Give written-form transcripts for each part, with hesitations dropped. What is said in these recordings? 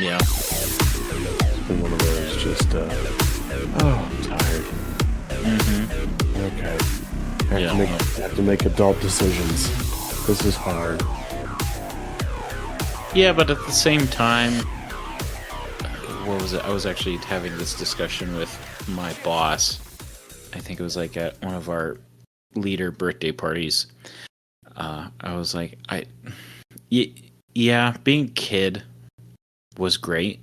Yeah. It's been one of those just, I'm tired. Okay. Have to make adult decisions. This is hard. Yeah, but at the same time, what was it? I was actually having this discussion with my boss. I think it was like at one of our leader birthday parties. I was like, yeah, being a kid was great,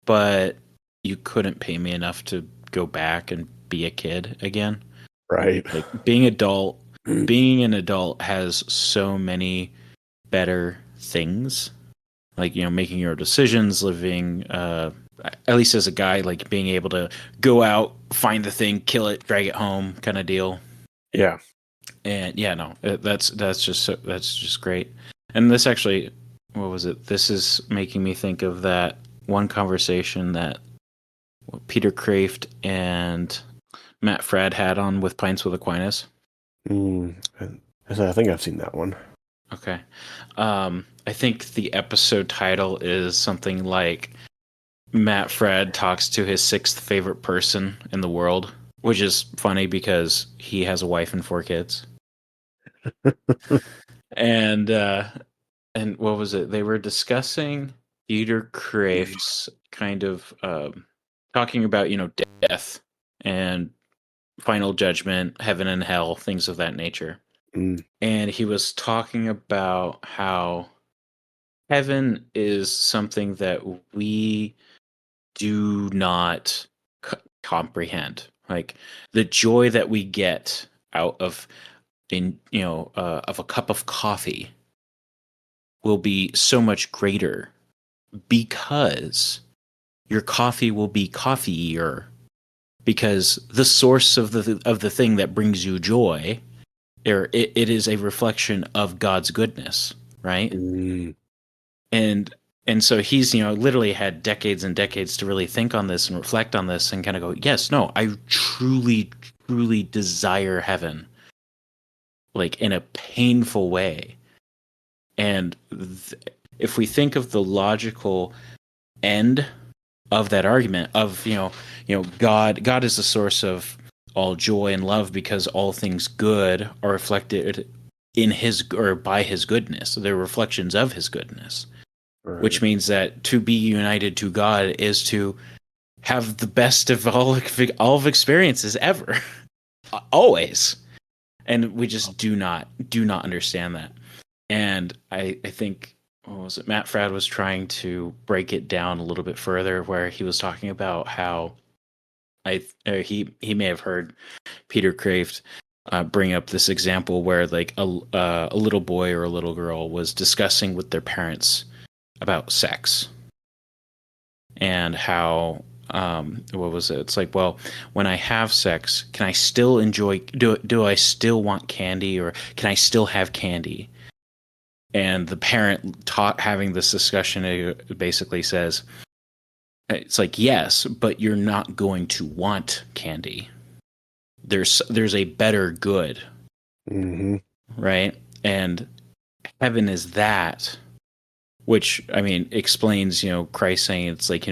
but you couldn't pay me enough to go back and be a kid again. Right. Like being an adult has so many better things. Like, making your decisions, living, at least as a guy, like being able to go out, find the thing, kill it, drag it home, kind of deal. Yeah. And yeah, no, that's just great. And this actually, what was it? This is making me think of that one conversation that Peter Kraft and Matt Fradd had on with Pints with Aquinas. I think I've seen that one. Okay. I think the episode title is something like Matt Fradd talks to his sixth favorite person in the world, which is funny because he has a wife and 4 kids. and what was it? They were discussing Peter Kraft's kind of talking about, death and final judgment, heaven and hell, things of that nature. And he was talking about how heaven is something that we do not comprehend. Like the joy that we get out of of a cup of coffee will be so much greater because your coffee will be coffeeier, because the source of the thing that brings you joy, it is a reflection of God's goodness, right? And so he's literally had decades and decades to really think on this and reflect on this and kind of go, yes, no, I truly desire heaven, like in a painful way. And if we think of the logical end of that argument of God is the source of all joy and love because all things good are reflected in his or by his goodness. They're reflections of his goodness. Right. Which means that to be united to God is to have the best of all of experiences ever. Always. And we just do not understand that. And I think, what was it? Matt Fradd was trying to break it down a little bit further, where he was talking about how he may have heard Peter Kraft bring up this example where like a little boy or a little girl was discussing with their parents about sex and how what was it? It's like, well, when I have sex, can I still enjoy? Do I still want candy, or can I still have candy? And the parent having this discussion basically says, it's like, yes, but you're not going to want candy. There's a better good, right? And heaven is that, which, I mean, explains, Christ saying it's like,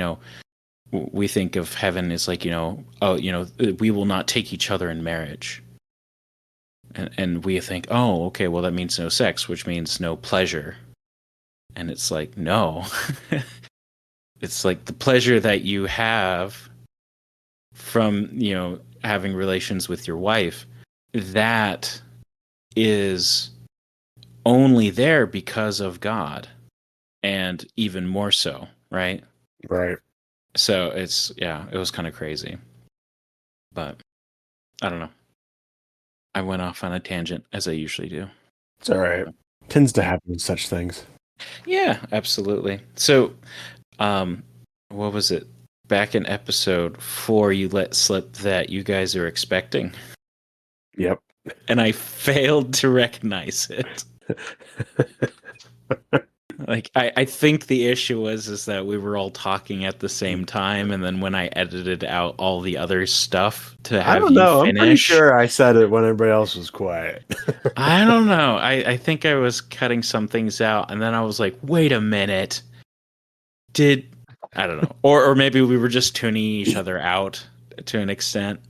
we think of heaven as like, we will not take each other in marriage. And we think, oh, okay, well, that means no sex, which means no pleasure. And it's like, no. It's like the pleasure that you have from, having relations with your wife, that is only there because of God. And even more so, right? Right. So it was kind of crazy. But I don't know. I went off on a tangent, as I usually do. It's all right. Tends to happen with such things. Yeah, absolutely. So, what was it? Back in episode 4, you let slip that you guys are expecting. Yep. And I failed to recognize it. Like, I think the issue is that we were all talking at the same time, and then when I edited out all the other stuff to have you finish, I'm pretty sure I said it when everybody else was quiet. I don't know. I think I was cutting some things out, and then I was like, wait a minute. Did I don't know. Or maybe we were just tuning each other out to an extent.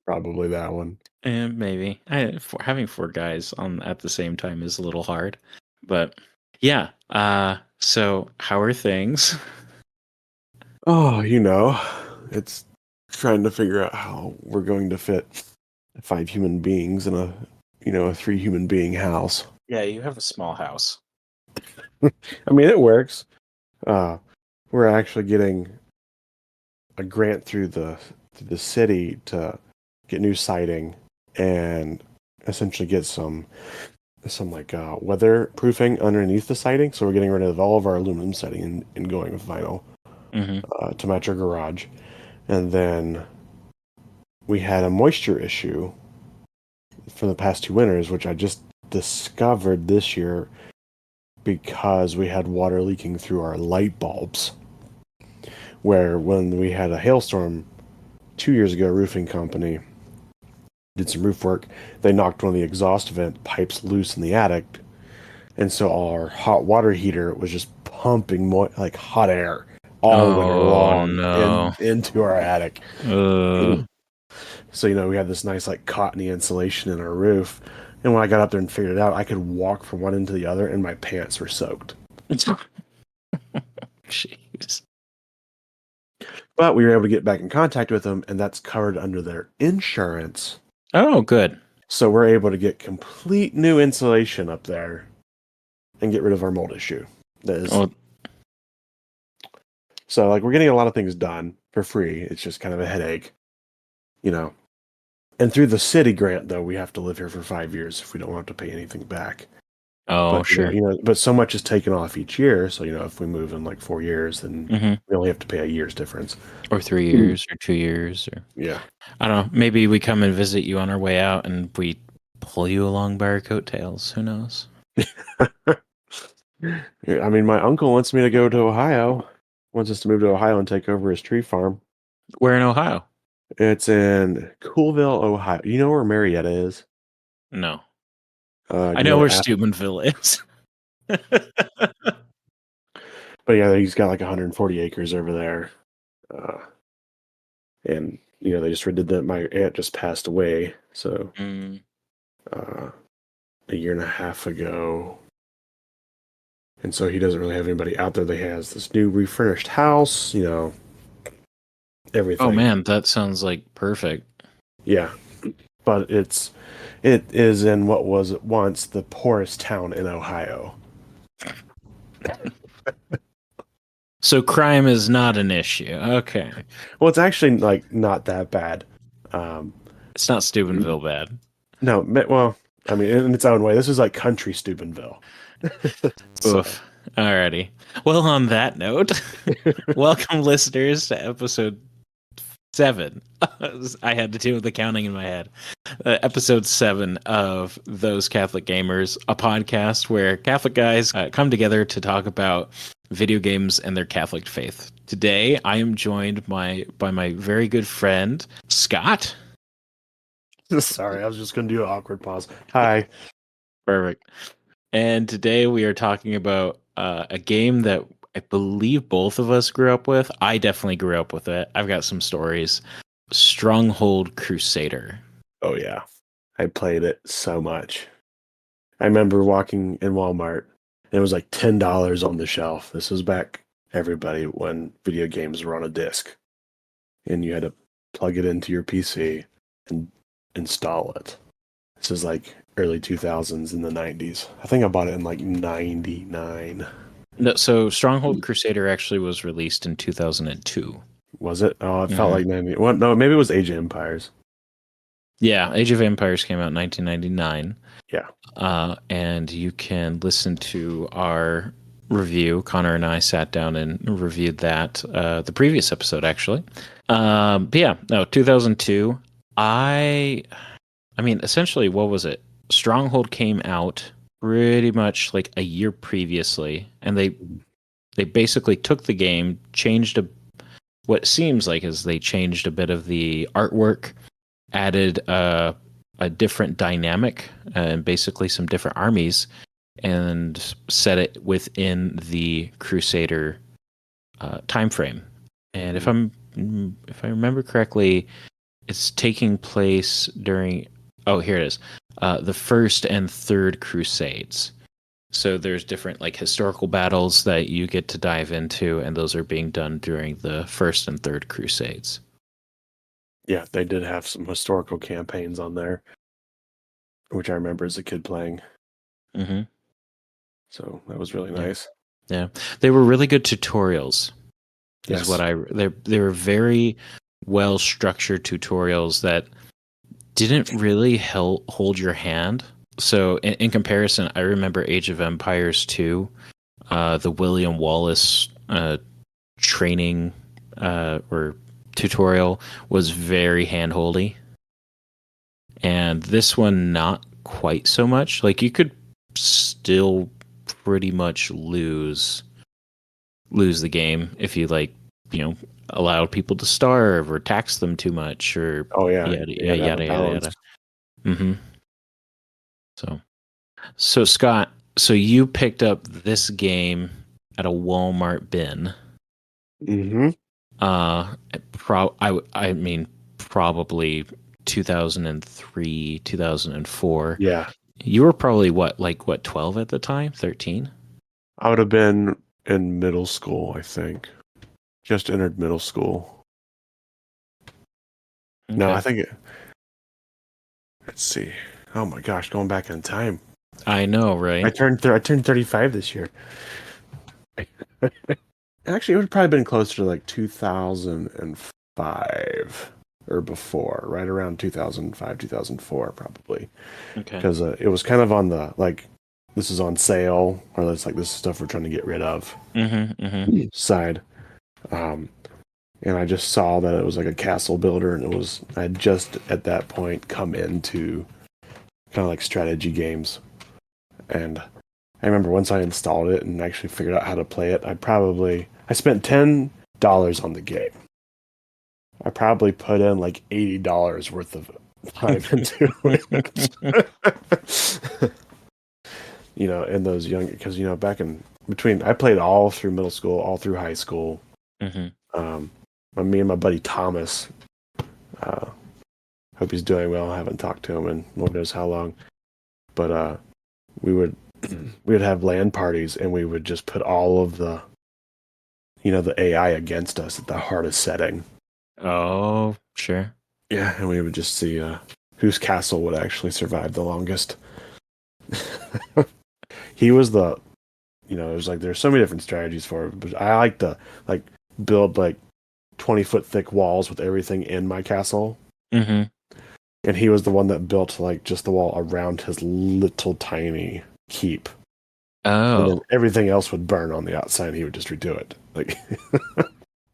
Probably that one. And maybe having four guys on at the same time is a little hard. But yeah. So how are things? Oh, it's trying to figure out how we're going to fit 5 human beings in a 3 human being house. Yeah, you have a small house. I mean, it works. We're actually getting a grant through the city to get new siding and essentially get some like weatherproofing underneath the siding. So we're getting rid of all of our aluminum siding and going with vinyl to match our garage. And then we had a moisture issue for the past 2 winters, which I just discovered this year because we had water leaking through our light bulbs. Where when we had a hailstorm 2 years ago, a roofing company did some roof work. They knocked one of the exhaust vent pipes loose in the attic, and so our hot water heater was just pumping like hot air all winter long no. into our attic. Uh, So we had this nice like cottony insulation in our roof, and when I got up there and figured it out, I could walk from one end to the other, and my pants were soaked. Jeez. But we were able to get back in contact with them, and that's covered under their insurance. Oh, good. So we're able to get complete new insulation up there and get rid of our mold issue. So like we're getting a lot of things done for free. It's just kind of a headache, And through the city grant, though, we have to live here for 5 years if we don't have to pay anything back. Oh, but, sure. But so much is taken off each year. So if we move in like 4 years, then we only have to pay a year's difference, or 3 years, or 2 years, or yeah. I don't know. Maybe we come and visit you on our way out, and we pull you along by our coattails. Who knows? I mean, my uncle wants me to go to Ohio. Wants us to move to Ohio and take over his tree farm. Where in Ohio? It's in Coolville, Ohio. You know where Marietta is? No. I I know where Steubenville is. But yeah, he's got like 140 acres over there. And, they just did that. My aunt just passed away. So a year and a half ago. And so he doesn't really have anybody out there. He has this new refurnished house, everything. Oh man, that sounds like perfect. Yeah. But it is in what was once the poorest town in Ohio. So crime is not an issue. Okay. Well, it's actually like not that bad. It's not Steubenville bad. No, well, I mean, in its own way, this is like country Steubenville. Oof. Alrighty. Well, on that note, welcome listeners to episode 7. I had to do the counting in my head. Episode 7 of Those Catholic Gamers, a podcast where Catholic guys come together to talk about video games and their Catholic faith. Today, I am joined by my very good friend, Scott. Sorry, I was just going to do an awkward pause. Hi. Perfect. And today we are talking about a game that I believe both of us grew up with. I definitely grew up with it. I've got some stories. Stronghold Crusader. Oh, yeah. I played it so much. I remember walking in Walmart, and it was like $10 on the shelf. This was back, everybody, when video games were on a disc. And you had to plug it into your PC and install it. This is like early 2000s in the 90s. I think I bought it in like 99. No, so Stronghold Crusader actually was released in 2002. Was it? Oh, it felt like 90. Well, no, maybe it was Age of Empires. Yeah, Age of Empires came out in 1999. Yeah. And you can listen to our review. Connor and I sat down and reviewed that, the previous episode, actually. But yeah, no, 2002. I mean, essentially, what was it? Stronghold came out pretty much like a year previously, and they basically took the game, changed what seems like is they changed a bit of the artwork, added a different dynamic, and basically some different armies, and set it within the Crusader time frame. And if I remember correctly, it's taking place during. Oh, here it is. The first and third Crusades. So there's different like historical battles that you get to dive into, and those are being done during the first and third Crusades. Yeah, they did have some historical campaigns on there, which I remember as a kid playing. Mm-hmm. So that was really nice. Yeah, they were really good tutorials. Is Yes. what they were very well structured tutorials that didn't really hold your hand. So in comparison, I remember Age of Empires 2, the William Wallace training or tutorial was very handholdy, and this one not quite so much. Like you could still pretty much lose the game if you like, allowed people to starve or tax them too much or Oh yeah, yada you had to have a yada balance. yada. Mm-hmm. So Scott, so you picked up this game at a Walmart bin. Mm-hmm. I mean probably 2003, 2004. Yeah, You were probably what 12 at the time, 13? I would have been in middle school, I think. Just entered middle school. Okay. No, I think it. Let's see. Oh my gosh, going back in time. I know, right? I turned 35 this year. Actually, it would have probably been closer to like 2005 or before, right around 2005, 2004, probably. Okay. Because it was kind of on the like, this is on sale, or it's like this is stuff we're trying to get rid of side. And I just saw that it was like a castle builder, and I had just at that point come into kind of like strategy games. And I remember once I installed it and actually figured out how to play it, I spent $10 on the game. I probably put in like $80 worth of time into it. In those young, because back in between, I played all through middle school, all through high school. Me and my buddy Thomas, hope he's doing well. I haven't talked to him in Lord knows how long, but we would have LAN parties, and we would just put all of the AI against us at the hardest setting. Oh, sure. Yeah, and we would just see whose castle would actually survive the longest. He was it was like there's so many different strategies for it, but I like to build 20-foot thick walls with everything in my castle. Mm-hmm. And he was the one that built just the wall around his little tiny keep. Oh. And then everything else would burn on the outside, and he would just redo it.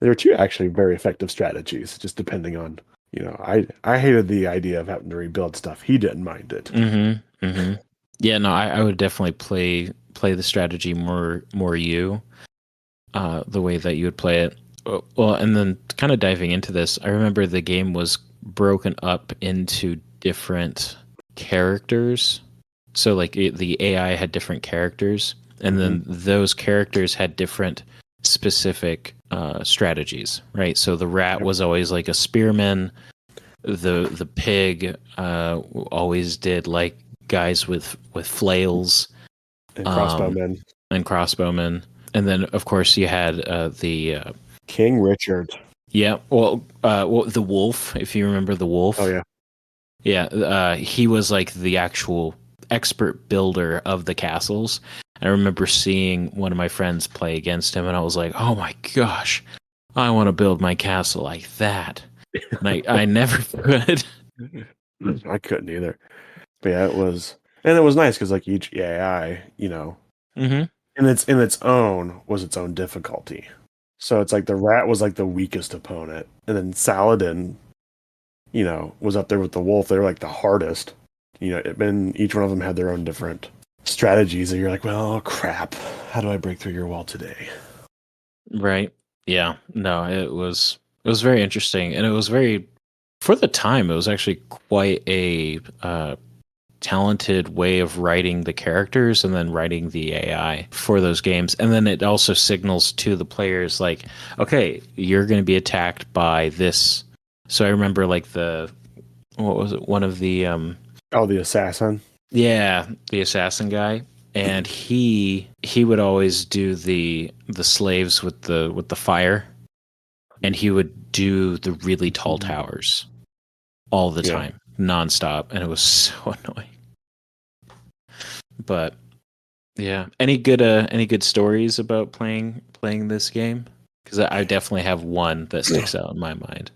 There were two actually very effective strategies, just depending on, I hated the idea of having to rebuild stuff. He didn't mind it. Mm-hmm. Mm-hmm. Yeah, no, I would definitely play the strategy more the way that you would play it. Well, and then kind of diving into this, I remember the game was broken up into different characters. So the AI had different characters, and then those characters had different specific strategies, right? So the rat was always like a spearman. The pig always did like guys with flails And crossbowmen. And then of course you had the King Richard. Yeah, well, the wolf, if you remember the wolf. Oh, yeah. Yeah, he was like the actual expert builder of the castles. I remember seeing one of my friends play against him, and I was like, oh my gosh, I want to build my castle like that. And I never could. I couldn't either. But yeah, it was nice because each AI, in its own was its own difficulty. So it's like the rat was like the weakest opponent, and then Saladin, was up there with the wolf. They were like the hardest. And each one of them had their own different strategies. And you're like, well, crap. How do I break through your wall today? Right. Yeah. No, it was very interesting, and it was very, for the time, it was actually quite a talented way of writing the characters and then writing the AI for those games. And then it also signals to the players like, okay, you're going to be attacked by this. So I remember like what was it? One of the the assassin. yeah, the assassin guy, and he would always do the slaves with the fire, and he would do the really tall towers all the time, nonstop, and it was so annoying. But yeah, any good stories about playing this game? Because I definitely have one that sticks out in my mind.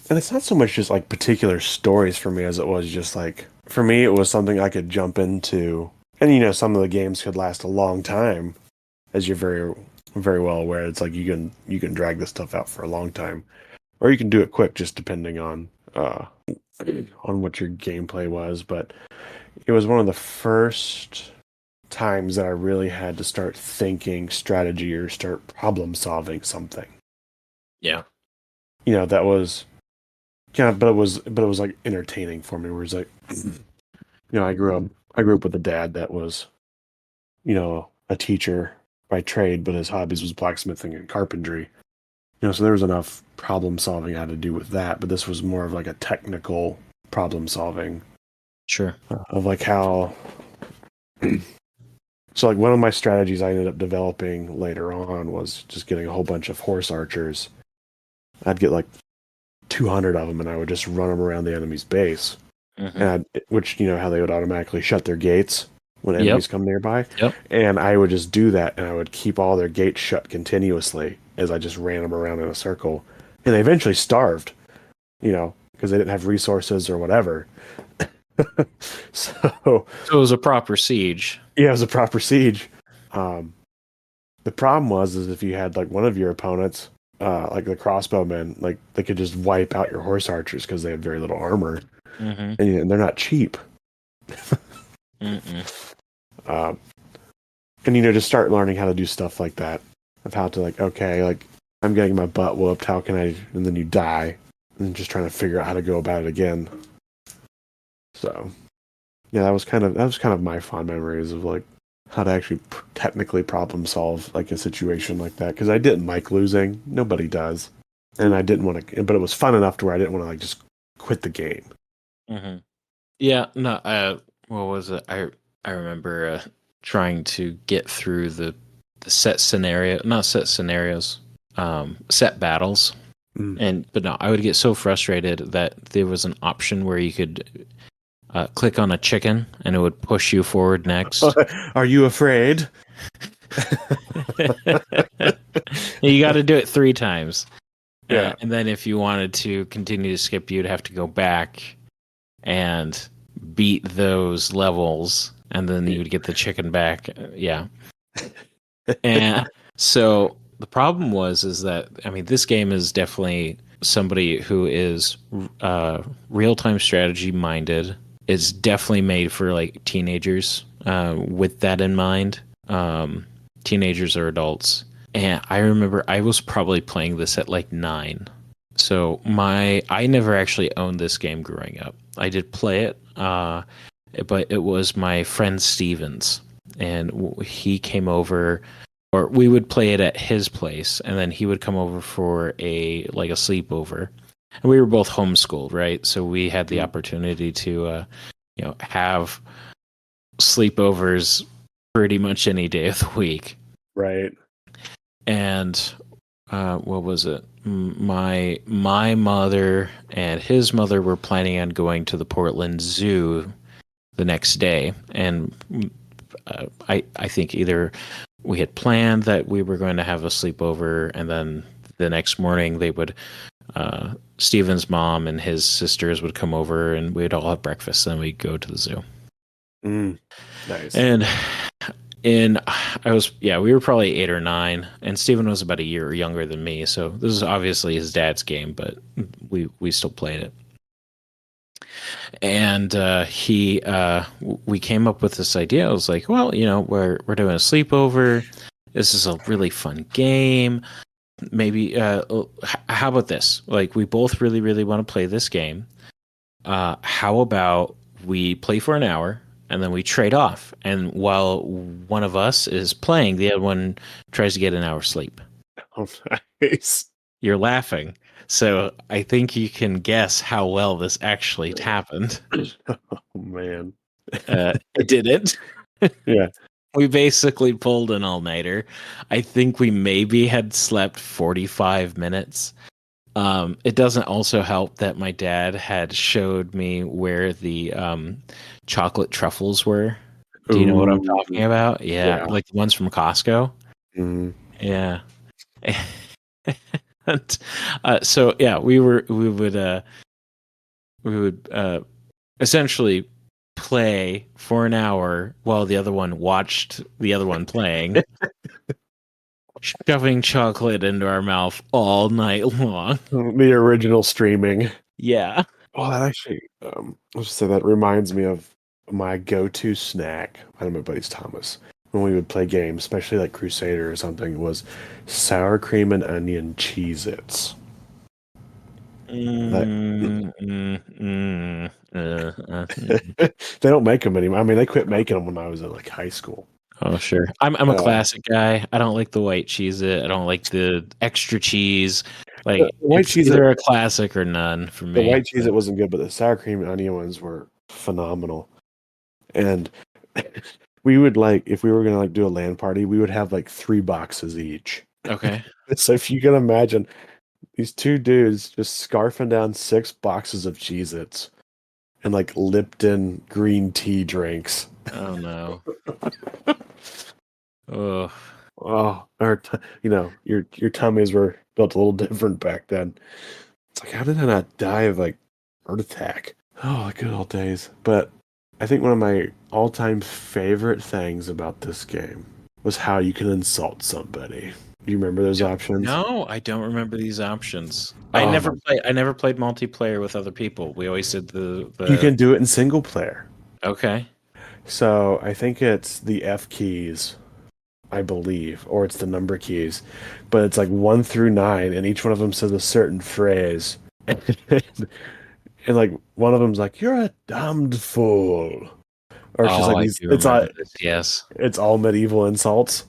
And it's not so much just like particular stories for me as it was just like, for me, it was something I could jump into. And, you know, some of the games could last a long time, as you're very, very well aware. It's like you can drag this stuff out for a long time, or you can do it quick, just depending on what your gameplay was. But it was one of the first times that I really had to start thinking strategy or start problem solving something. Yeah. You know, that was but it was like entertaining for me. Where it's like, you know, I grew up with a dad that was, you know, a teacher by trade, but his hobbies was blacksmithing and carpentry. You know, so there was enough problem solving I had to do with that, but this was more of like a technical problem solving. Sure. Of like how. So like one of my strategies I ended up developing later on was just getting a whole bunch of horse archers. I'd get like 200 of them, and I would just run them around the enemy's base. And which, you know, how they would automatically shut their gates when enemies come nearby. Yep. And I would just do that, and I would keep all their gates shut continuously as I just ran them around in a circle. And they eventually starved, you know, because they didn't have resources or whatever. So it was a proper siege. Yeah, it was a proper siege. The problem was if you had like one of your opponents, like the crossbowmen, like they could just wipe out your horse archers because they had very little armor, and they're not cheap. And you know, just start learning how to do stuff like that, of how to like, okay, like I'm getting my butt whooped, how can I? And then you die, and just trying to figure out how to go about it again. So, yeah, that was kind of my fond memories of like how to actually technically problem solve like a situation like that, because I didn't like losing. Nobody does, and I didn't want to. But it was fun enough to where I didn't want to like just quit the game. Yeah, no. What was it? I remember trying to get through the set scenario, not set scenarios, set battles, but no, I would get so frustrated that there was an option where you could click on a chicken and it would push you forward next. Are you afraid? You got to do it 3 times. Yeah. And then if you wanted to continue to skip, you'd have to go back and beat those levels, and then you would get the chicken back. Yeah. And so the problem is that, I mean, this game is definitely somebody who is real-time strategy minded. It's definitely made for like teenagers with that in mind. Teenagers or adults. And I remember I was probably playing this at like 9. So I never actually owned this game growing up. I did play it, but it was my friend Steven's, and he came over, or we would play it at his place, and then he would come over for a sleepover. And we were both homeschooled, right? So we had the opportunity to, have sleepovers pretty much any day of the week. Right. And what was it? My mother and his mother were planning on going to the Portland Zoo the next day, and I think either we had planned that we were going to have a sleepover, and then the next morning they would. Steven's mom and his sisters would come over, and we'd all have breakfast, and then we'd go to the zoo. Nice. And we were probably 8 or 9, and Steven was about a year younger than me, so this is obviously his dad's game, but we still played it. And we came up with this idea. I was like, well, we're doing a sleepover. This is a really fun game. Maybe how about this? Like, we both really, really want to play this game. How about we play for an hour, and then we trade off. And while one of us is playing, the other one tries to get an hour's sleep. Oh, nice. You're laughing. So I think you can guess how well this actually happened. Oh, man. It didn't. Yeah. We basically pulled an all-nighter. I think we maybe had slept 45 minutes. It doesn't also help that my dad had showed me where the chocolate truffles were. Do you know what I'm Ooh, talking about? Yeah, yeah. like the ones from Costco. Mhm. Yeah. And, so yeah, we would essentially play for an hour while the other one watched the other one playing, shoving chocolate into our mouth all night long. The original streaming. Yeah. Oh, that actually, let's just say that reminds me of my go-to snack. I don't know, my buddy's Thomas. When we would play games, especially like Crusader or something, was sour cream and onion Cheez-Its. That, they don't make them anymore. I mean, they quit making them when I was in like high school. Oh, sure. I'm a classic guy. I don't like the white cheese. I don't like the extra cheese. Like White it's cheese, either a classic or none for the me. white cheese it wasn't good, but the sour cream and onion ones were phenomenal. And we would like if we were gonna like do a LAN party, we would have like 3 boxes each. Okay. So if you can imagine these two dudes just scarfing down 6 boxes of Cheez-Its and like Lipton green tea drinks. Oh no. Oh. Oh, your tummies were built a little different back then. It's like, how did I not die of like heart attack? Oh, the good old days. But I think one of my all-time favorite things about this game was how you can insult somebody. Do you remember those options? No, I don't remember these options. Oh, I never played multiplayer with other people. We always did you the can do it in single player. Okay. So I think it's the F keys, I believe, or it's the number keys, but it's like 1 through 9, and each one of them says a certain phrase. And like one of them's like, "You're a damned fool," or it's just Oh, like I these. do remember this. Yes. It's all medieval insults.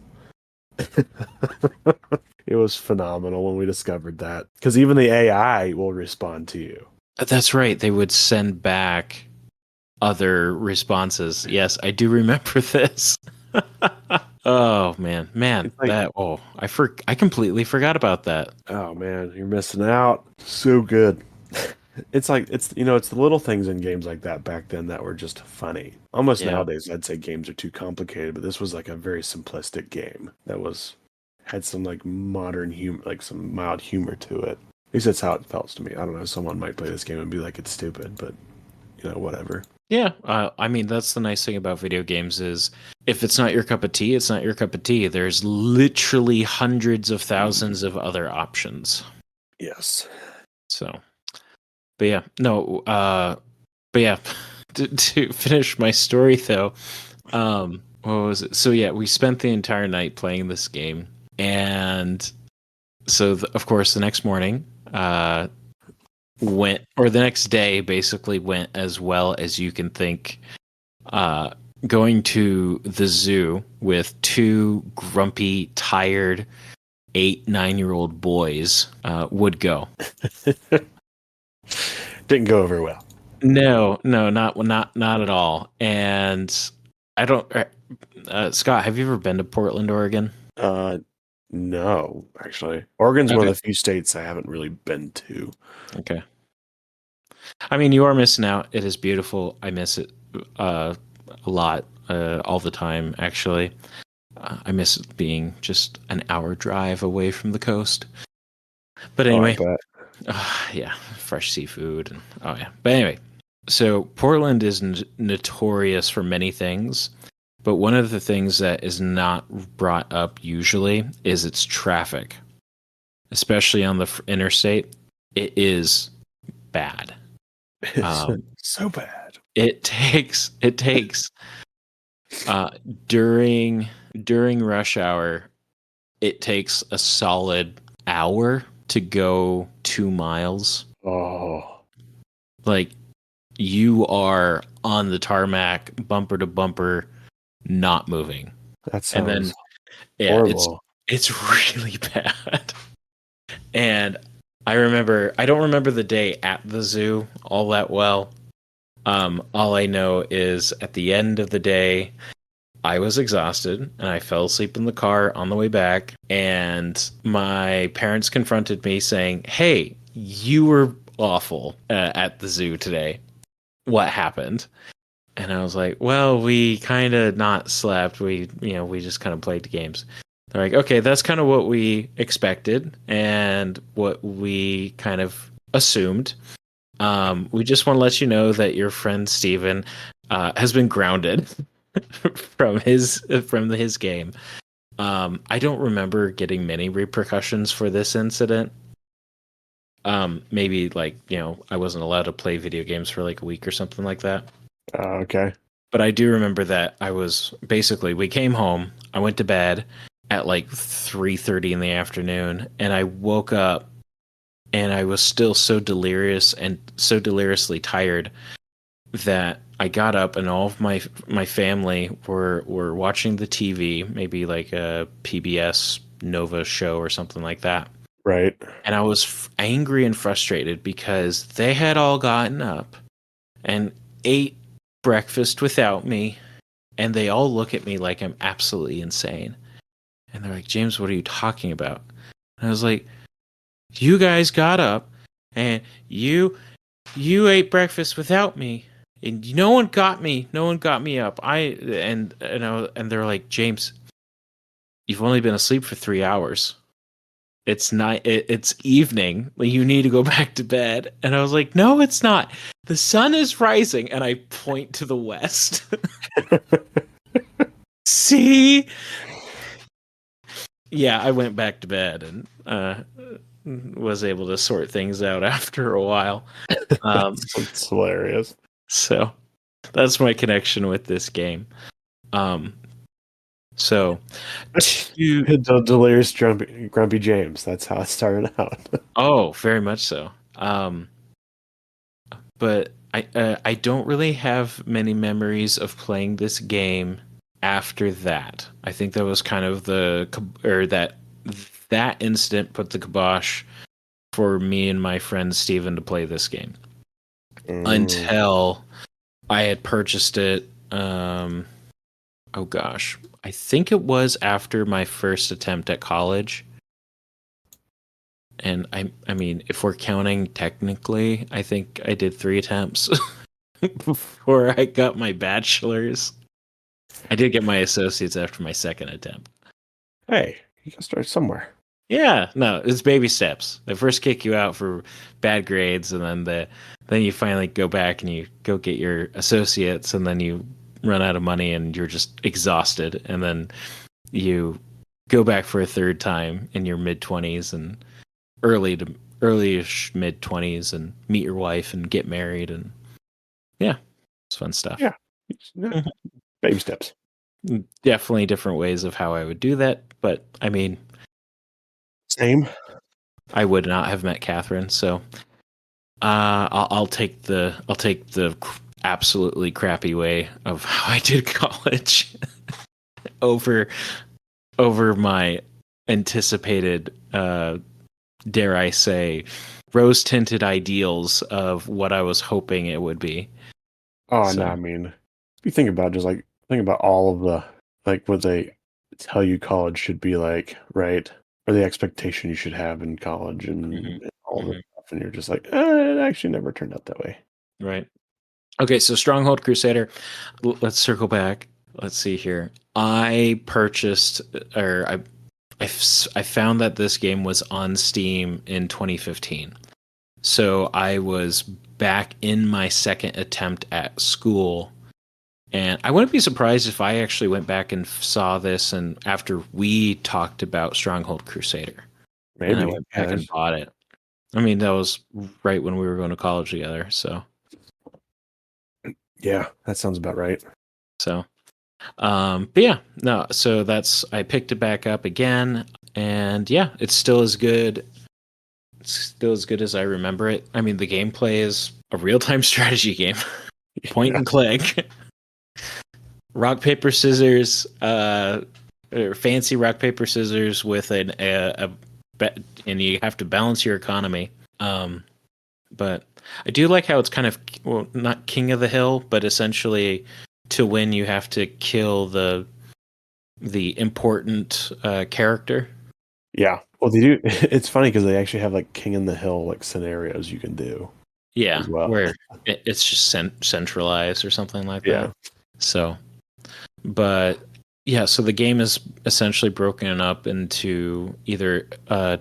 It was phenomenal when we discovered that because even the AI will respond to you. That's right. They would send back other responses. Yes, I do remember this. Oh man, It's like, I completely forgot about that. oh man, you're missing out. So good. It's like it's the little things in games like that back then that were just funny. Almost Yeah. nowadays, I'd say games are too complicated, but this was like a very simplistic game that had some like modern humor, like some mild humor to it. At least that's how it felt to me. I don't know. Someone might play this game and be like, it's stupid, but whatever. Yeah, I mean that's the nice thing about video games is if it's not your cup of tea, it's not your cup of tea. There's literally hundreds of thousands of other options. Yes. So, but yeah, no, but yeah, to finish my story though, what was it? So yeah, we spent the entire night playing this game, and so of course the next morning, the next day basically went as well as you can think. Going to the zoo with 2 grumpy, tired 8-9-year-old boys would go. Didn't go over well. No, not at all. And I don't. Scott, have you ever been to Portland, Oregon? No, actually. Oregon's one Okay. of the few states I haven't really been to. Okay. I mean, you are missing out. It is beautiful. I miss it a lot, all the time, actually. I miss being just an hour drive away from the coast. But anyway, Oh, I bet. yeah, fresh seafood. And, oh, yeah. But anyway, so Portland is notorious for many things. But one of the things that is not brought up usually is its traffic, especially on the interstate. It is bad. So bad. It takes during rush hour, it takes a solid hour to go 2 miles. Oh, Like you are on the tarmac, bumper to bumper, not moving. That And then sounds horrible. it's really bad. And I don't remember the day at the zoo all that well. All I know is at the end of the day, I was exhausted and I fell asleep in the car on the way back. And my parents confronted me saying, "Hey, you were awful at the zoo today. What happened?" And I was like, "Well, we kind of not slept. We just kind of played the games." They're like, "Okay, that's kind of what we expected and what we kind of assumed. We just want to let you know that your friend Steven has been grounded from his game. I don't remember getting many repercussions for this incident. Maybe like, I wasn't allowed to play video games for like a week or something like that. Okay. But I do remember that we came home, I went to bed at like 3:30 in the afternoon, and I woke up and I was still so delirious and so deliriously tired that I got up and all of my family were watching the TV, maybe like a PBS Nova show or something like that. Right. And I was angry and frustrated because they had all gotten up and ate breakfast without me, and they all look at me like I'm absolutely insane. And they're like, "James, what are you talking about?" And I was like, "You guys got up and you ate breakfast without me, and no one got me up." And they're like, "James, you've only been asleep for 3 hours. It's night. It's evening. Like, you need to go back to bed." And I was like, "No, it's not. The sun is rising." And I point to the west. See? Yeah, I went back to bed and was able to sort things out after a while. It's hilarious. So that's my connection with this game. So The delirious grumpy James. That's how it started out. oh, very much so. But I don't really have many memories of playing this game after that. I think that was kind of that incident put the kibosh for me and my friend Steven to play this game. Until I had purchased it. Oh gosh, I think it was after my first attempt at college. And I mean, if we're counting technically, I think I did 3 attempts before I got my bachelor's. I did get my associates after my second attempt. Hey, you can start somewhere. Yeah, no, it's baby steps. They first kick you out for bad grades, and then you finally go back and you go get your associates, and then you run out of money and you're just exhausted, and then you go back for a third time in your mid-20s and early-ish mid-20s and meet your wife and get married, and yeah, it's fun stuff. Yeah. Baby steps. Definitely different ways of how I would do that, but I mean, Same. I would not have met Catherine, so I'll take the absolutely crappy way of how I did college over my anticipated, dare I say, rose tinted ideals of what I was hoping it would be. Oh no, I mean, you think about all of the what they tell you college should be like, right? Or the expectation you should have in college and all this stuff, and you're just like, it actually never turned out that way. Right. Okay, so Stronghold Crusader. Let's circle back. Let's see here. I purchased, or I found that this game was on Steam in 2015. So I was back in my second attempt at school. And I wouldn't be surprised if I actually went back and saw this, and after we talked about Stronghold Crusader. Maybe. And I went back and bought it. I mean, that was right when we were going to college together, so. Yeah, that sounds about right. So, but yeah, no, so I picked it back up again, and yeah, it's still as good. It's still as good as I remember it. I mean, the gameplay is a real-time strategy game, point and click, rock paper scissors, or fancy rock paper scissors with and you have to balance your economy. But I do like how it's kind of, well, not king of the hill, but essentially to win you have to kill the important character. Yeah. Well, they do. It's funny because they actually have like King in the Hill like scenarios you can do. Yeah, as well. where it's just centralized or something like Yeah. that. So, but yeah, so the game is essentially broken up into either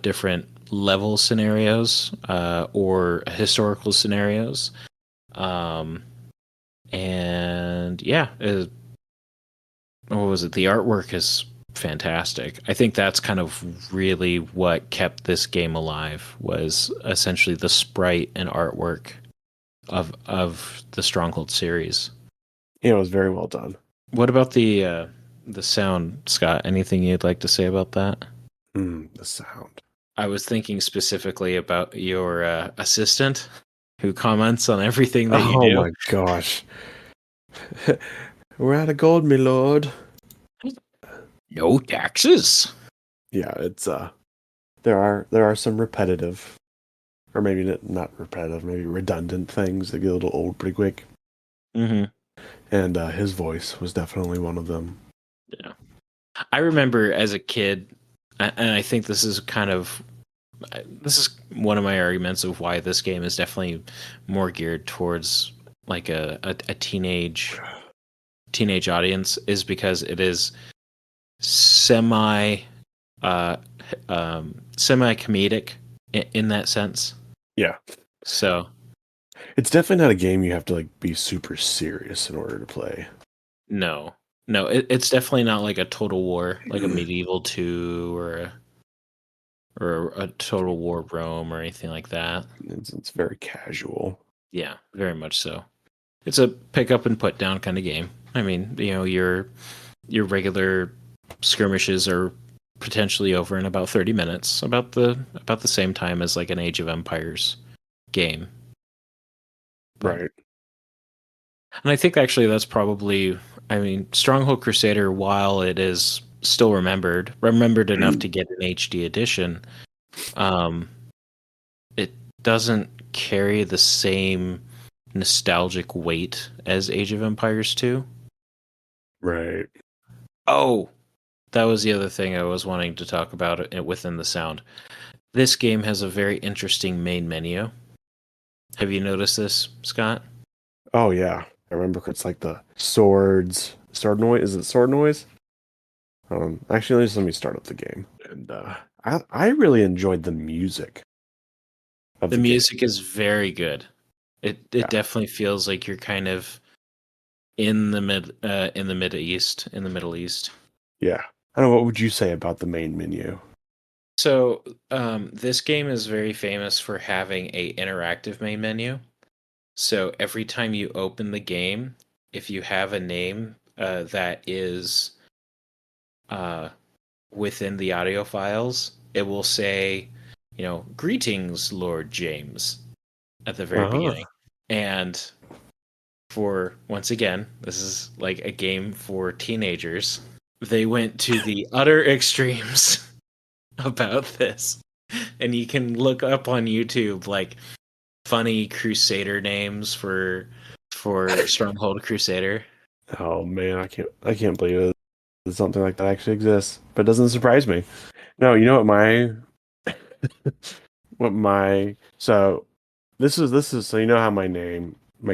different level scenarios or historical scenarios. And yeah, what was it? The artwork is fantastic. I think that's kind of really what kept this game alive, was essentially the sprite and artwork of the Stronghold series. Yeah, it was very well done. What about the sound, Scott? Anything you'd like to say about that? The sound. I was thinking specifically about your assistant who comments on everything that you Oh do. my gosh. We're out of gold, my lord. No taxes. Yeah, it's there are some repetitive, or maybe not repetitive, maybe redundant things that get a little old pretty quick. Mm-hmm. And his voice was definitely one of them. Yeah, I remember as a kid, and I think this is one of my arguments of why this game is definitely more geared towards like a teenage audience, is because it is semi comedic in that sense. Yeah. So It's definitely not a game you have to like be super serious in order to play. no, it's definitely not like a Total War, like a Medieval 2 or a Total War Rome or anything like that. It's very casual. Yeah, very much so. It's a pick up and put down kind of game. I mean, your regular skirmishes are potentially over in about 30 minutes, about the same time as like an Age of Empires game. Right. And I think actually that's probably, I mean, Stronghold Crusader, while it is still remembered enough to get an HD edition, it doesn't carry the same nostalgic weight as Age of Empires 2. Right. Oh, that was the other thing I was wanting to talk about within the sound. This game has a very interesting main menu. Have you noticed this, Scott? Oh yeah. I remember it's like the sword noise. Is it sword noise? Actually, let me start up the game. And I really enjoyed the music of The the game. music is very good. It definitely feels like you're kind of in the Middle East. Yeah. I don't know, what would you say about the main menu? So, this game is very famous for having a interactive main menu. So every time you open the game, if you have a name that is within the audio files, it will say, "Greetings, Lord James," at the very beginning. And for, once again, this is like a game for teenagers. They went to the utter extremes about this. And you can look up on YouTube like funny Crusader names for Stronghold Crusader. Oh man, I can't believe that something like that actually exists. But it doesn't surprise me. No, you know what so this is so you know how my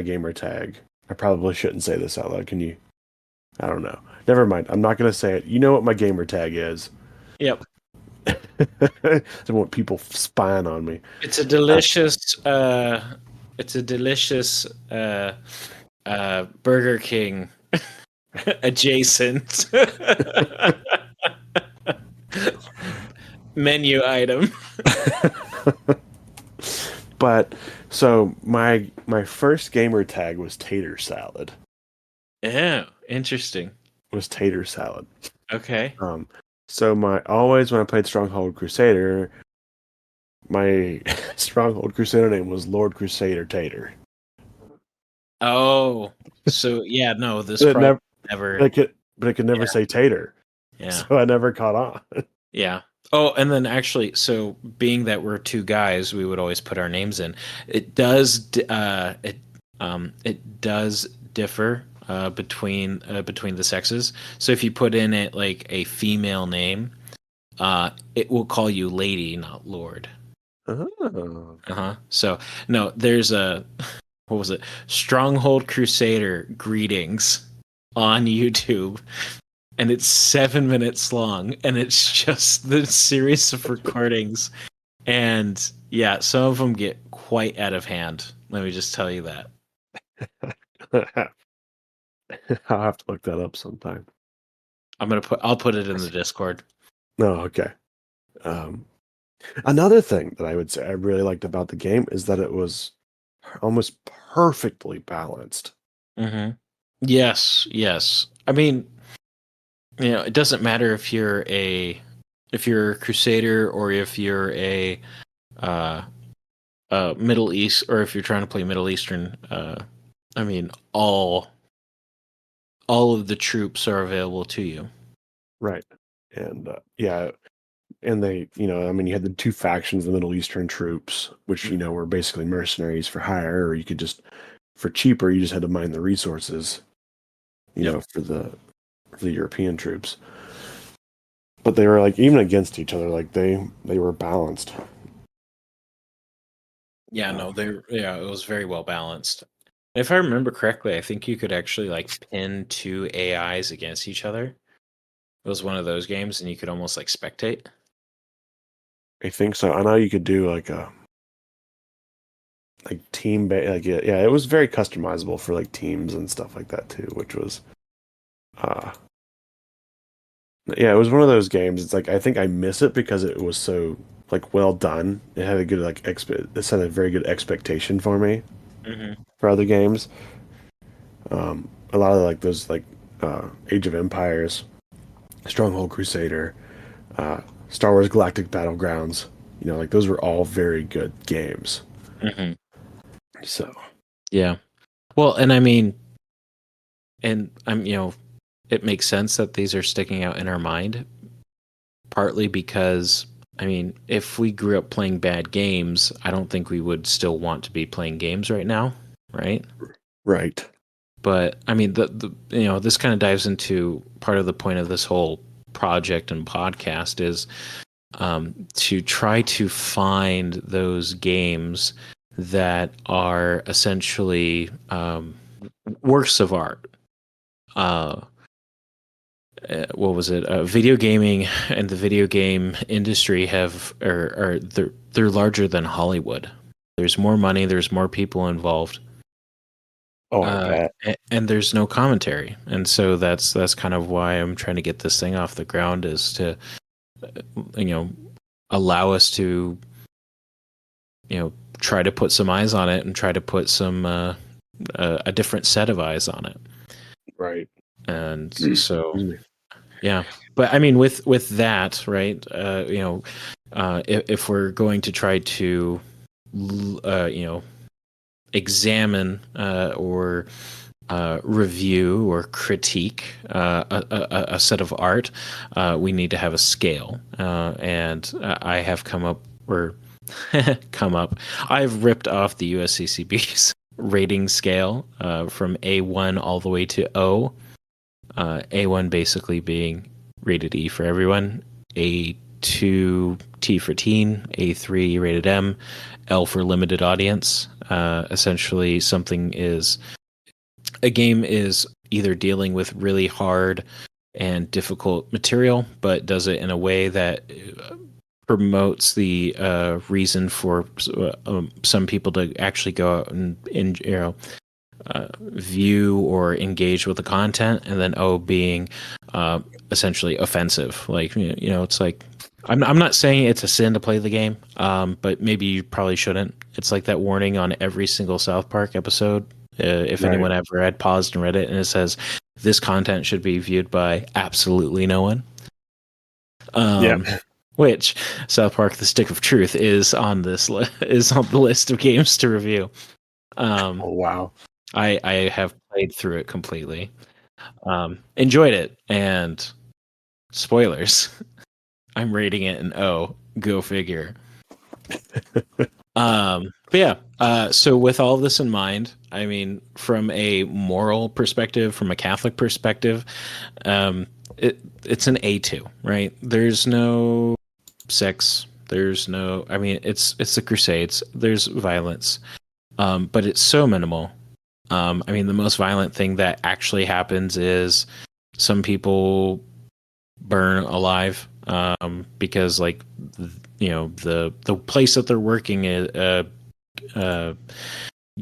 gamer tag. I probably shouldn't say this out loud. Can you? I don't know. Never mind. I'm not gonna say it. You know what my gamer tag is. Yep. I don't want people spying on me. It's a delicious Burger King adjacent menu item. But so my first gamer tag was tater salad. Yeah, interesting. Was tater salad. Okay. So always when I played Stronghold Crusader, my Stronghold Crusader name was Lord Crusader Tater. Oh, so yeah, no, this But it probably never, never. but it could never say tater. Yeah, So I never caught on. yeah. Oh, and then actually, so being that we're two guys, we would always put our names in. It does differ between the sexes. So if you put in it like a female name, it will call you lady, not lord. Oh. Uh-huh. So no, there's a what was it? Stronghold Crusader greetings on YouTube, and it's 7 minutes long, and it's just the series of recordings. And yeah, some of them get quite out of hand. Let me just tell you that. I'll have to look that up sometime. I'll put it in the Discord. No, okay. Um, Another thing that I would say I really liked about the game is that it was almost perfectly balanced. Mm-hmm. Yes, yes. I mean, it doesn't matter if you're a Crusader or if you're a uh Middle East, or if you're trying to play Middle Eastern. I mean, all of the troops are available to you. Right. And yeah, and they, I mean, you had the two factions, the Middle Eastern troops, which, were basically mercenaries for hire, or you could just, for cheaper, you just had to mine the resources, Yep. for the European troops. But they were like even against each other, like they were balanced. Yeah, no, it was very well balanced. If I remember correctly, I think you could actually like pin two AIs against each other. It was one of those games, and you could almost like spectate. I think so. I know you could do like a team like yeah, it was very customizable for like teams and stuff like that too, which was uh yeah, it was one of those games. It's like I think I miss it because it was so like well done. It had a good it set a very good expectation for me Mm-hmm. for other games. A lot of like those Age of Empires, Stronghold Crusader, Star Wars Galactic Battlegrounds, like those were all very good games. Mm-hmm. So Yeah. Well, and I mean, and it makes sense that these are sticking out in our mind, partly because I mean, if we grew up playing bad games, I don't think we would still want to be playing games right now, right? right. But I mean, the this kind of dives into part of the point of this whole project and podcast is to try to find those games that are essentially works of art. Uh, what was it? Video gaming and the video game industry are they're larger than Hollywood. There's more money. There's more people involved. Oh, I bet. And there's no commentary, and so that's kind of why I'm trying to get this thing off the ground, is to you know allow us to try to put some eyes on it and try to put some a different set of eyes on it. Right. And so yeah, but I mean with that, right, if we're going to try to examine or review or critique a set of art, we need to have a scale. And I have come up, or come up, I've ripped off the USCCB's rating scale from A1 all the way to O. A1 basically being rated E for everyone, A2 T for teen, A3 rated M, L for limited audience. Essentially, a game is either dealing with really hard and difficult material, but does it in a way that promotes the reason for some people to actually go out and view or engage with the content, and then O being essentially offensive. Like it's like I'm not saying it's a sin to play the game, but maybe you probably shouldn't. It's like that warning on every single South Park episode. If Right. anyone ever had paused and read it, and it says this content should be viewed by absolutely no one. Yeah. Which South Park: The Stick of Truth is on this is on the list of games to review. Oh wow. I have played through it completely. Enjoyed it, and spoilers. I'm rating it an O. Go figure. But yeah, so with all this in mind, I mean, from a moral perspective, from a Catholic perspective, um, it's an A2, right? There's no sex. There's no. I mean, it's the Crusades. There's violence, but it's so minimal. I mean, the most violent thing that actually happens is some people burn alive, because like the place that they're working is,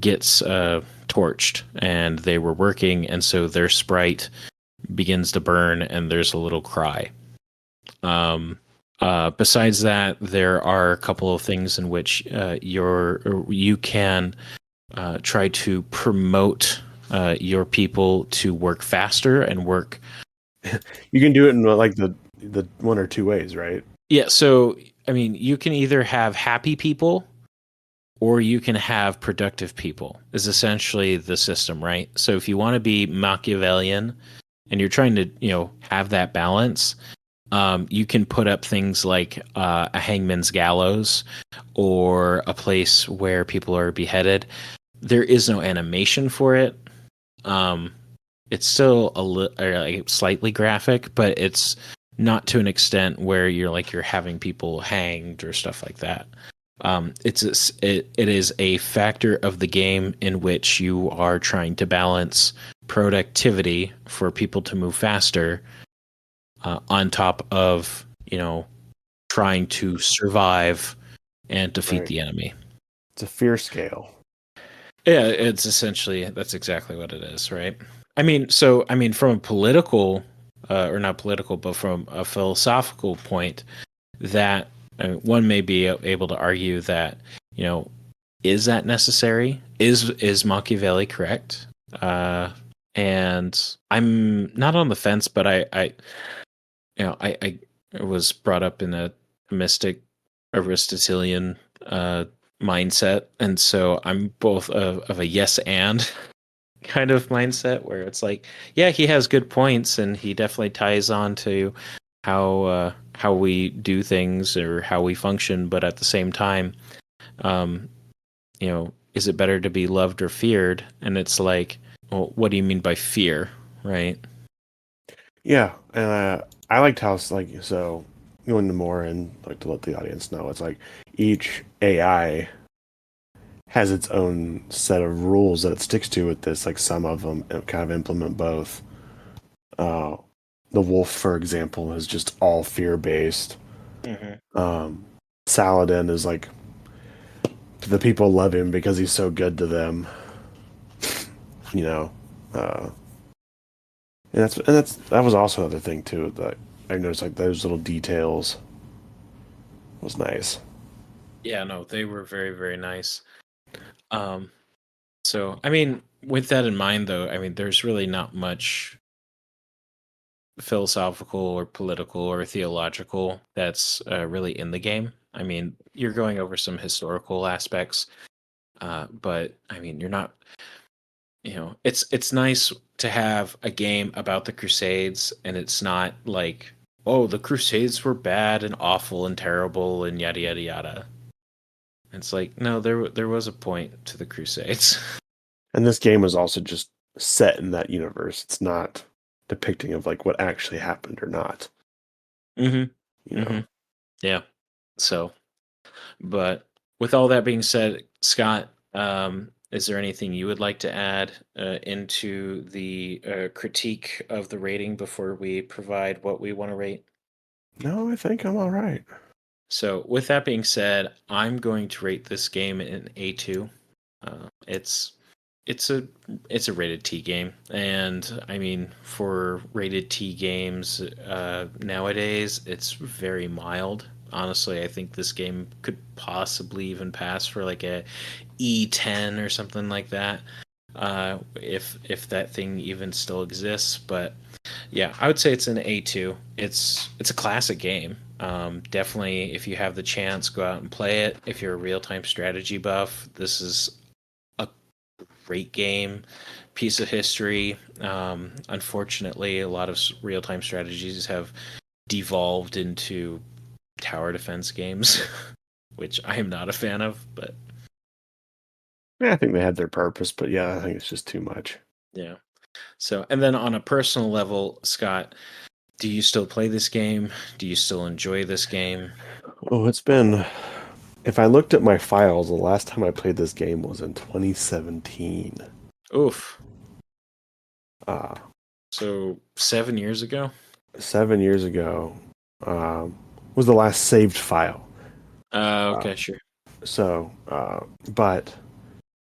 gets torched, and they were working, and so their sprite begins to burn, and there's a little cry. Besides that, there are a couple of things in which you can try to promote your people to work faster and work. You can do it in like the one or two ways, right? Yeah, so I mean, you can either have happy people or you can have productive people, is essentially the system, right? So if you want to be Machiavellian and you're trying to, have that balance, you can put up things like a hangman's gallows or a place where people are beheaded. There is no animation for it. It's still like slightly graphic, but it's not to an extent where you're having people hanged or stuff like that. It is a factor of the game in which you are trying to balance productivity for people to move faster, on top of trying to survive and defeat the enemy. It's a fear scale. Yeah, that's exactly what it is, right? I mean, from a political, or not political, but from a philosophical point, that one may be able to argue that, is that necessary? Is Machiavelli correct? And I'm not on the fence, but I was brought up in a mystic Aristotelian mindset, and so I'm both of a yes and kind of mindset, where it's like, yeah, he has good points, and he definitely ties on to how we do things or how we function, but at the same time, um, is it better to be loved or feared? And it's like, well, what do you mean by fear, right? Yeah, and I liked how it's like, so going into more and like to let the audience know, it's like each AI has its own set of rules that it sticks to with this. Like some of them kind of implement both. Uh, the wolf, for example, is just all fear based. Saladin is like the people love him because he's so good to them. You know, uh, that was also another thing too that I noticed, like those little details was nice. Yeah, no, they were very, very nice. Um, so, I mean, with that in mind, though, I mean, there's really not much philosophical or political or theological that's really in the game. I mean, you're going over some historical aspects, but I mean, you're not. It's nice to have a game about the Crusades, and it's not like, oh, the Crusades were bad and awful and terrible and yada yada yada. It's like, no, there was a point to the Crusades. And this game was also just set in that universe. It's not depicting of like what actually happened or not. Mm-hmm. You know. Mm-hmm. Yeah. So, but with all that being said, Scott, is there anything you would like to add into the critique of the rating before we provide what we want to rate? No, I think I'm all right. So, with that being said, I'm going to rate this game an A2. It's it's a it's a rated T game, and I mean, for rated T games nowadays, it's very mild. Honestly, I think this game could possibly even pass for like a E10 or something like that, if that thing even still exists. But yeah, I would say it's an A2. It's a classic game. Definitely, if you have the chance, go out and play it. If you're a real time strategy buff, this is a great game, piece of history. Unfortunately, a lot of real-time strategies have devolved into tower defense games, which I am not a fan of, but Yeah, I think they had their purpose, but yeah, I think it's just too much. yeah. So, and then on a personal level, Scott, do you still play this game? Do you still enjoy this game? Oh, it's been. If I looked at my files, the last time I played this game was in 2017. Oof. Uh, So 7 years ago? 7 years ago was the last saved file. Okay, sure. So, but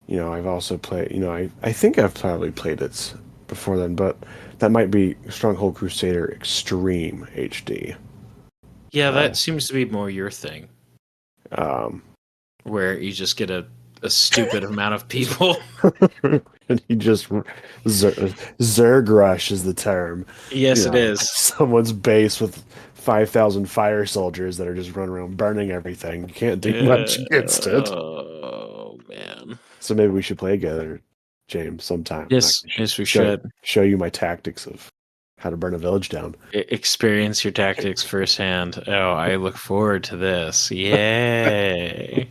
I've also played. I think I've probably played it before then, but that might be Stronghold Crusader Extreme HD. Yeah, that seems to be more your thing, Um, where you just get a stupid amount of people. and he just Zergrush is the term. Yes, it is. Someone's base with 5,000 fire soldiers that are just running around burning everything. You can't do much against it. Oh man. So maybe we should play together, James, sometime. Yes, we should. Show you my tactics of how to burn a village down. Experience your tactics firsthand. Oh, I look forward to this. Yay.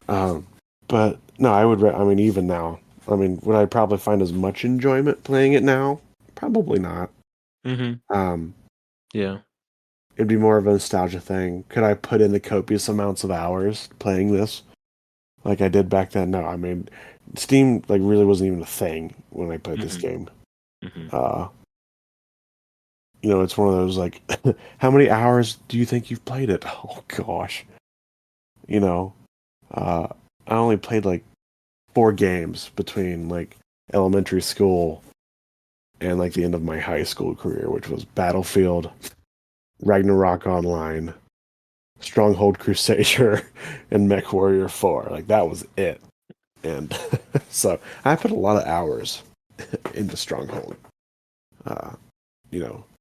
But no, I mean, even now, would I probably find as much enjoyment playing it now? Probably not. Mm-hmm. Yeah. It'd be more of a nostalgia thing. Could I put in the copious amounts of hours playing this like I did back then? No, I mean, Steam really wasn't even a thing when I played this game. Mm-hmm. It's one of those how many hours do you think you've played it? Oh gosh. I only played 4 games between elementary school and the end of my high school career, which was Battlefield, Ragnarok Online, Stronghold Crusader, and Mech Warrior 4. That was it. And so I put a lot of hours into Stronghold.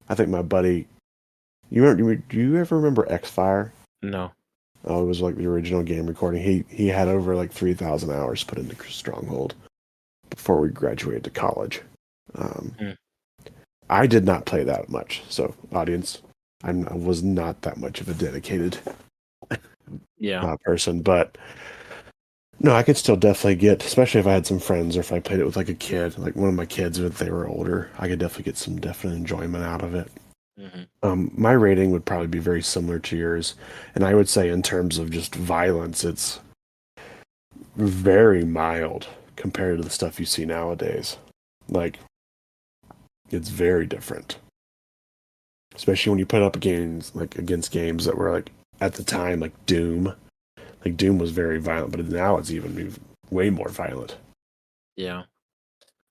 I think my buddy, do you ever remember X-Fire? No. Oh, it was the original game recording. He had over 3,000 hours put into Stronghold before we graduated to college. I did not play that much, so audience, I was not that much of a dedicated person, but no, I could still definitely get, especially if I had some friends or if I played it with a kid, one of my kids, if they were older, I could definitely get some definite enjoyment out of it. My rating would probably be very similar to yours, and I would say in terms of just violence, it's very mild compared to the stuff you see nowadays. It's very different, especially when you put up games against games that were at the time Doom. Doom was very violent, but now it's even way more violent. Yeah.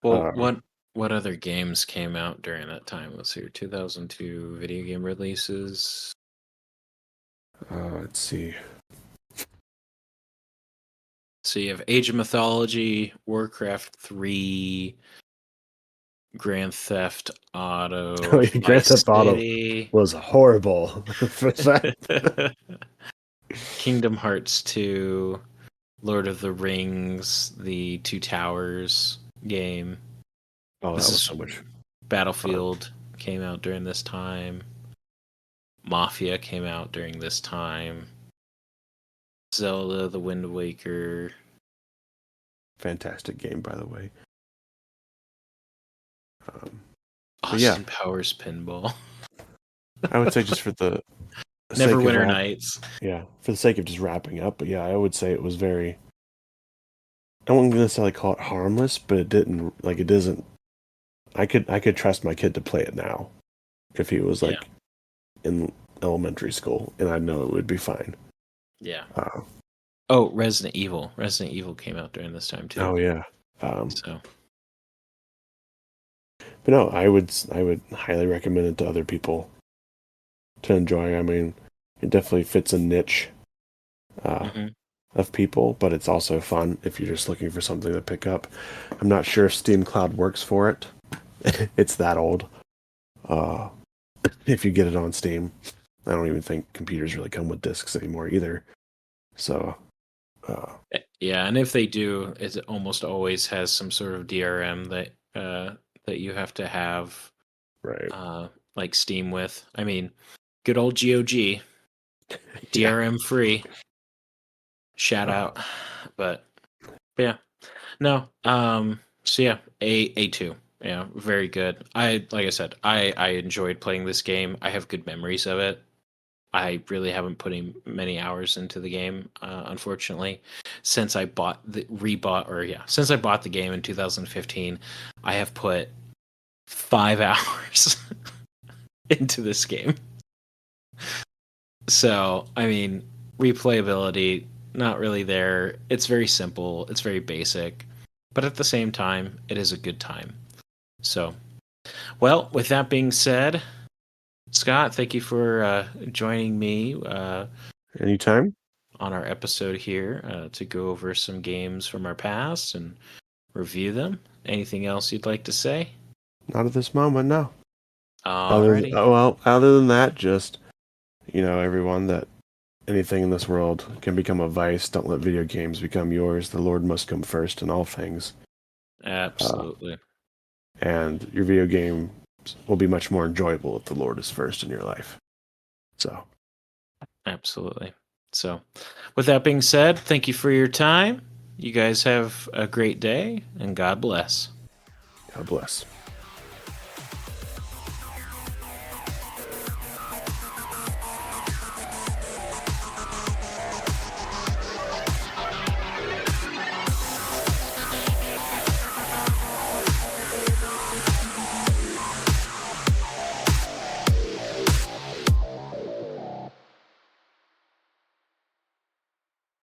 Well, what other games came out during that time? Let's see, 2002 video game releases. Let's see. So you have Age of Mythology, Warcraft 3, Grand Theft Auto, Grand Theft Auto was horrible. Kingdom Hearts 2, Lord of the Rings, the Two Towers game. Oh, that was so much. Battlefield came out during this time. Mafia came out during this time. Zelda, The Wind Waker. Fantastic game, by the way. Austin Powers Pinball. I would say just for the Neverwinter Nights. Yeah, for the sake of just wrapping up, but yeah, I would say it was very. I wouldn't necessarily call it harmless, but it didn't it doesn't. I could trust my kid to play it now, if he was in elementary school, and I know it would be fine. Yeah. Resident Evil. Resident Evil came out during this time too. Oh yeah. So. But no, I would highly recommend it to other people to enjoy. I mean, it definitely fits a niche of people, but it's also fun if you're just looking for something to pick up. I'm not sure if Steam Cloud works for it. It's that old. If you get it on Steam, I don't even think computers really come with discs anymore either. So, Yeah, and if they do, it almost always has some sort of DRM that you have to have Right. like Steam with. I mean, good old GOG, Yeah. DRM free. Shout Uh, out. But yeah. No. So yeah, A2. Yeah, very good. Like I said, I enjoyed playing this game. I have good memories of it. I really haven't put in many hours into the game, unfortunately. Since I since I bought the game in 2015, I have put 5 hours into this game. So, I mean, replayability, not really there. It's very simple, it's very basic, but at the same time, it is a good time. So, well, with that being said, Scott, thank you for joining me Anytime. on our episode here to go over some games from our past and review them. Anything else you'd like to say? Not at this moment, no. Alrighty. Other than that, just everyone, that anything in this world can become a vice. Don't let video games become yours. The Lord must come first in all things. Absolutely. And your video game will be much more enjoyable if the Lord is first in your life. So, Absolutely. So, with that being said, thank you for your time. You guys have a great day, and God bless. God bless.